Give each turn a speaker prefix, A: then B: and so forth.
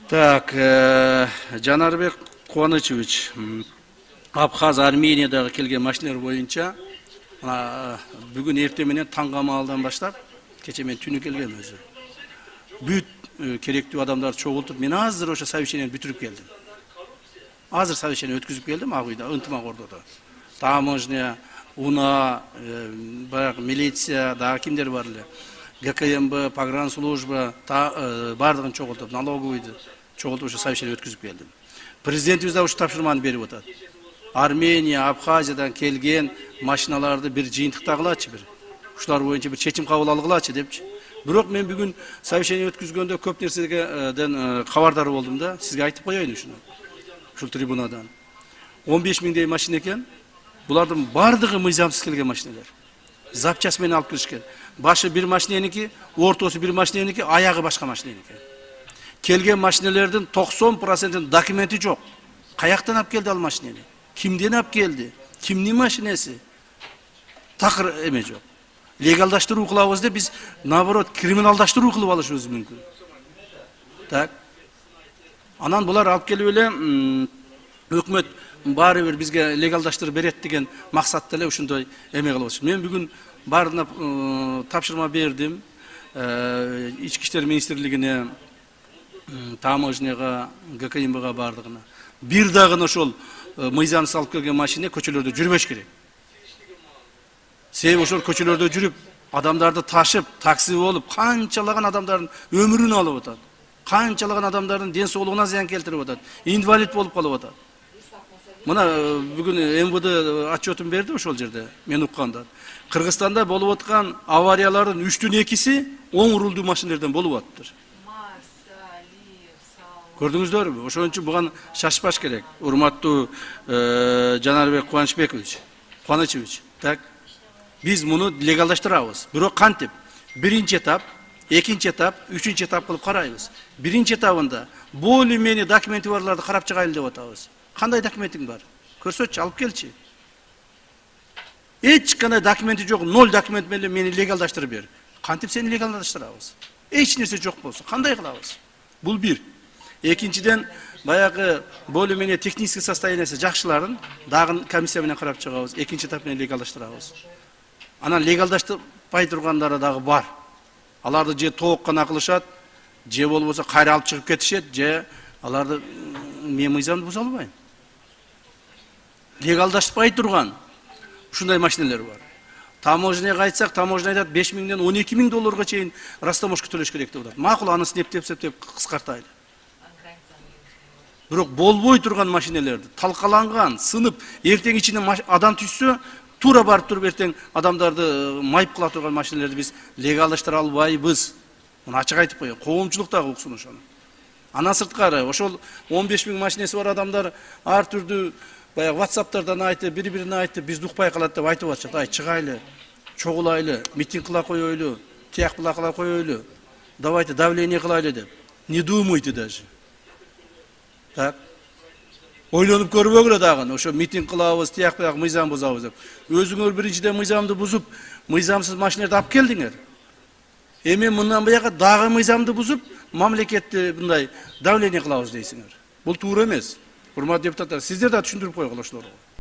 A: Так, Жанарбек Кубанычевич, Абхаз Армениядағы келген машиналар бойынша бүгін ерте менен таңғамалдан баштап, кече мен түні келген өзі. Бүт керектүү адамдар чогултуп, мен азыр ошо совещание бүтүрүп келдим. Азыр совещание өткүзүп келдим Агуйда, Ынтымак Ордодо. Таможня, УНА, баягы милиция, дагы кимдер бар эле. ГКМБ, погранслужба, бардыгын чогултуп, налоговыйды чогултуп ошо совещание өткүзүп келдим. Президентибиз да ушу тапшырманы берип атат. Армения, Абхазиядан келген машиналарды бир жыйынтыктагылачы бир. Ушулар боюнча бир чечим кабыл алгылачы депчи. Бирок мен бүгүн совещание өткүзгөндө көп нерседен кабардар болдум да, сизге айтып коеюн ушуну. Ушул трибунадан. 15 миңдей машина экен. Булардын бардыгы мыйзамсыз келген машиналар. Запчас менен алып келишкен. Башы бир машиненики, ортосу бир машиненики, аягы башка машиненики. Келген машинелердин 90% документи жок. Каяктан алып келди ал машинени? Кимден алып келди? Кимдин машинеси? Такыр эме жок. Легалдаштыруу кылабыз деп биз наоборот криминалдаштыруу кылып алышыбыз мүмкүн. Так. Анан булар алып келип эле өкмөт баары бир бизге легалдаштырып берет деген максатта эле ушундай эме кылып атышат. Мен бүгүн баарына тапшырма бердим. Ички иштер министрлигине, таможняга, ГКМБга бардыгына. Бир дагы ошол мыйзамсыз алып келген машина көчөлөрдө жүрбөш керек. Себеби ошол көчөлөрдө жүрүп, адамдарды ташып, такси болуп, канчалаган адамдардын өмүрүн алып атат. Канчалаган адамдардын ден соолугуна зыян келтирип атат. Инвалид болуп калып атат. Мына бүгүн МВД отчетун берди ошол жерде, мен укканда. Кыргызстанда болуп аткан авариялардын 3түн 2-си оң рулдуу машиналардан болуп атыптыр. Көрдүңүздөрбү? Ошон үчүн буга шашпаш керек. Урматтуу Жанарбек Кубанычевич, так. Биз муну легалдаштырабыз. Бирок кантип? Биринчи этап, экинчи этап, үчүнчү этап кылып карайбыз. Биринчи этабында более-менее документи барларды карап чыгайлы деп атабыз. Кандай документиң бар? Көрсөтчү, алып келчи. Эч кандай документи жок, 0 документ менен мени легалдаштырып бер. Кантип сени легалдаштырабыз? Эч нерсе жок болсо, кандай кылабыз? Бул бир. Экинчиден, баягы более-менее технический состояниясы жакшыларын дагы комиссия менен карап чыгабыз. Экинчи этап менен легалдаштырабыз. Анан легалдаштырбай тургандары дагы бар. Аларды же тоок гана кылышат, же болбосо кайра алып чыгып кетишет, же аларды мен мыйзамды буза албайм. Легалдаштырбай турган ушундай машиналар бар. Таможняга айтсак, таможня айтат 5 миңден 12 миң долларга чейин растаможка төлөш керек деп атат. Макул, аны септеп кыскартайлы. Бирок болбой турган машиналарды талкаланган, сынып, эртең ичине адам түшсө, тура барып туруп эртең адамдарды майып кыла турган машиналарды биз легалдаштыра албайбыз. Муну ачык айтып коеюн. Коомчулук дагы уксун ошону. Андан сырткары, ошол 15 миң машинеси бар адамдар ар түрдүү баягы WhatsApp'тардан айтып, бири-бирине айтып, бизди укпай калат деп айтып атышат. Ай, чыгайлы, чогулайлы, митинг кыла коелу, тияк кыла коелу. Давайте давление кылайлы деп. Не думайте даже. Так. Ойлонуп көрбөгүлө дагы, ошо митинг кылабыз, тияк мыйзам бузабыз деп. Өзүңөр биринчиден мыйзамды бузуп, мыйзамсыз машиналарды алып келдиңер. Эми мындан буяка дагы мыйзамды бузуп, мамлекетти мындай давление кылабыз дейсиңер. Бул туура эмес. Урматтуу депутаттар, сиздер да түшүндүрүп койгула ошолорго.